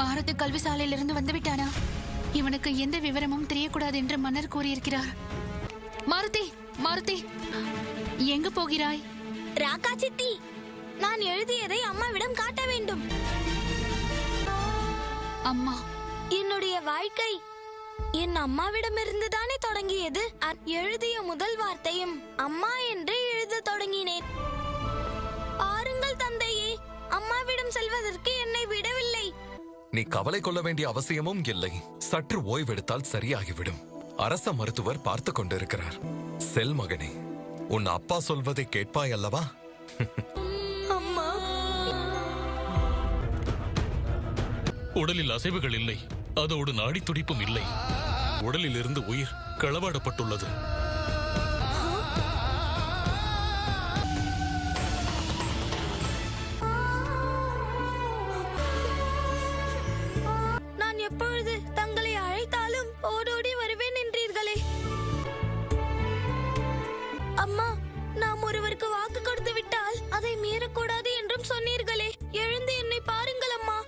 மாருதி கல்வி சாலையிலிருந்து வந்து விட்டானா? இவனுக்கு எந்த விவரமும் தெரியக்கூடாது என்று மன்னர் கூறியிருக்கிறார். மாருதி, மாருதி, எங்க போகிறாய்? ராக்கா சித்தி, நான் எழுதியதை அம்மாவிடம் காட்ட வேண்டும். அம்மா, என்னுடைய வாழ்க்கை என் அம்மாவிடமிருந்து தானே தொடங்கியது. எழுதிய முதல் வார்த்தையும் அம்மா என்று எழுத தொடங்கினேன். பாருங்கள் தந்தையே, அம்மாவிடம் செல்வதற்கு என்னை விடவில்லை. நீ கவலை கொள்ள வேண்டிய அவசியமும் இல்லை. சற்று ஓய்வெடுத்தால் சரியாகிவிடும். அரச மருத்துவர் பார்த்து கொண்டிருக்கிறார். செல் மகனே, உன் அப்பா சொல்வதை கேட்பாய் அல்லவா? அம்மா, உடலில் அசைவுகள் இல்லை, அதோடு நாடி துடிப்பும் இல்லை. உடலில் இருந்து உயிர் களவாடப்பட்டுள்ளது. நான் எப்பொழுது தங்களை அழைத்தாலும் ஓடோடி வருவேன் என்றீர்களே. அம்மா, நாம் ஒருவருக்கு வாக்கு கொடுத்து விட்டால் அதை மீறக்கூடாது என்றும் சொன்னீர்களே. எழுந்து என்னை பாருங்கள் அம்மா.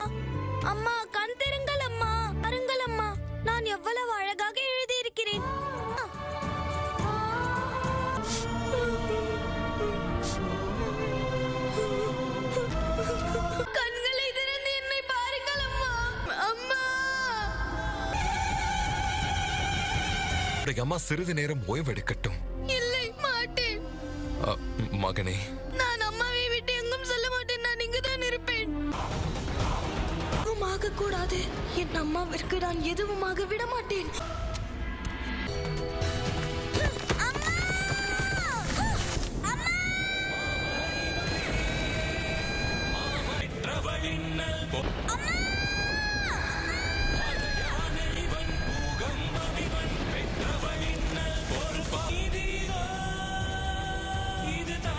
அம்மா, கண் திறங்கள் அம்மா. பாருங்கள் அம்மா, நான் எவ்வளவு அழகாக எழுதியிருக்கிறேன். கண்களை திறந்து என்னை பாருங்கள் அம்மா. அம்மா, அம்மா சிறிது நேரம் ஓய்வெடுக்கட்டும். இல்லை, மாட்டேன். மகனே, நான் அம்மாவை விட்டு எங்கும் சொல்ல மாட்டேன். நான் இங்குதான் இருப்பேன். எதுவுமாக கூடாது. என் அம்மாவிற்கு நான் எதுவுமாக விட மாட்டேன்.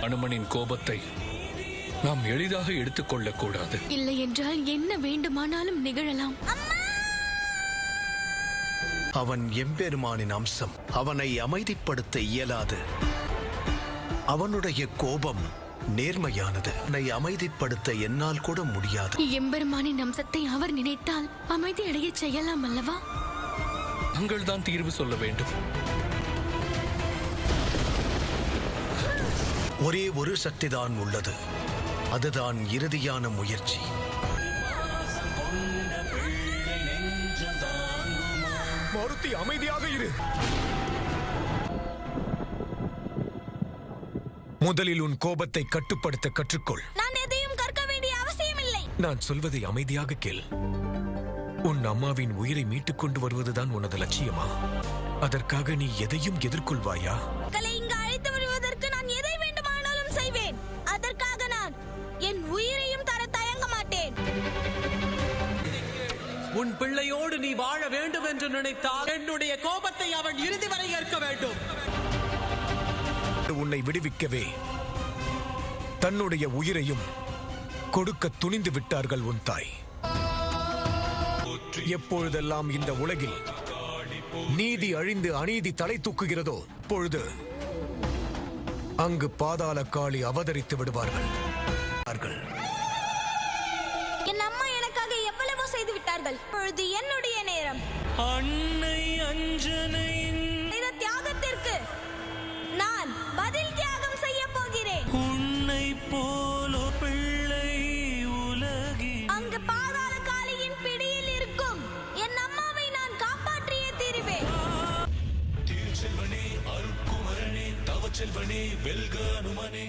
அனுமனின் கோபத்தை நாம் எளிதாக எடுத்துக்கொள்ளக் கூடாது. இல்லை என்றால் என்ன வேண்டுமானாலும் நிகழலாம். அவன் எம்பெருமானின் அம்சம். அவனை அமைதிப்படுத்த இயலாது. அவனுடைய கோபம் நேர்மையானது. அவனை அமைதிப்படுத்த என்னால் கூட முடியாது. எம்பெருமானின் அம்சத்தை அவர் நினைத்தால் அமைதி அடைய செய்யலாம் அல்லவா? தாங்கள் தான் தீர்வு சொல்ல வேண்டும். ஒரே ஒரு சக்திதான் உள்ளது. அதுதான் இறுதியான முயற்சி. மாருதி, அமைதியாக இரு. முதலில் உன் கோபத்தை கட்டுப்படுத்த கற்றுக்கொள். நான் எதையும் கற்க வேண்டிய அவசியமில்லை. நான் சொல்வதை அமைதியாக கேள். உன் அம்மாவின் உயிரை மீட்டுக் கொண்டு வருவதுதான் உனது லட்சியமா? அதற்காக நீ எதையும் எதிர்கொள்வாயா? இங்கு அழைத்து வருவதற்கு நான் எதை வேண்டுமானாலும் செய்வேன். அதற்காக நான் என் உயிரையும் தர தயங்க மாட்டேன். உன் பிள்ளையோடு நீ வாழ வேண்டும் என்று நினைத்தால் என்னுடைய கோபத்தை அவன் இறுதி வரை ஏற்க வேண்டும். உன்னை விடுவிக்கவே தன்னுடைய உயிரையும் கொடுக்க துணிந்து விட்டார்கள் உன் தாய். எப்பொழுதெல்லாம் இந்த உலகில் நீதி அழிந்து அநீதி தலை தூக்குகிறதோ பொழுது அங்கு பாதாள காளி அவதரித்து விடுவார்கள். என் அம்மா எனக்காக எவ்வளவோ செய்து விட்டார்கள். பொழுது என்னுடைய நேரம். அன்னை அஞ்சனை இந்த தியாகத்திற்கு நான் பதில் தியாகம் செய்ய போகிறேன். உன்னை போலோ பிள்ளை உலகி அங்கு பாதாள காளியின் பிடியில் இருக்கும் என் அம்மாவை நான் காப்பாற்றியே தீருவேன். செல்வனே, அருட்குமரனே, தவச்செல்வனே, வெல்க அனுமனே.